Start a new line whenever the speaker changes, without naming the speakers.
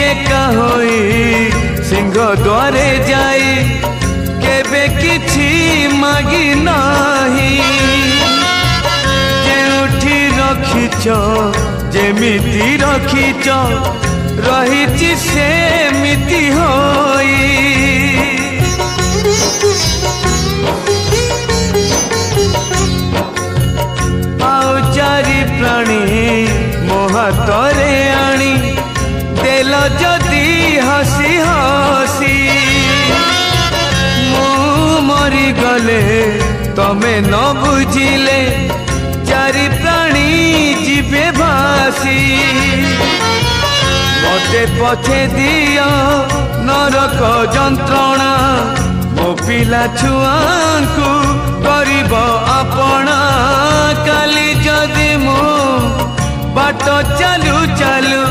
एका होई सिंह द्वारे जाई केबे किछि मागी नाही जेउठी रखिच जेमिति रखिच रहिछि सेमिति होई आउ चारि प्राणी मो हातरे आनी देल जदि हसी हसी मु मरी गले तमे न बुझिले चारि प्राणी जीवे भासी मते पछे दियो नरक जंत्रणा मो पिला छुआंकु करिब आपणा काली जदि मु बाट चालू चालू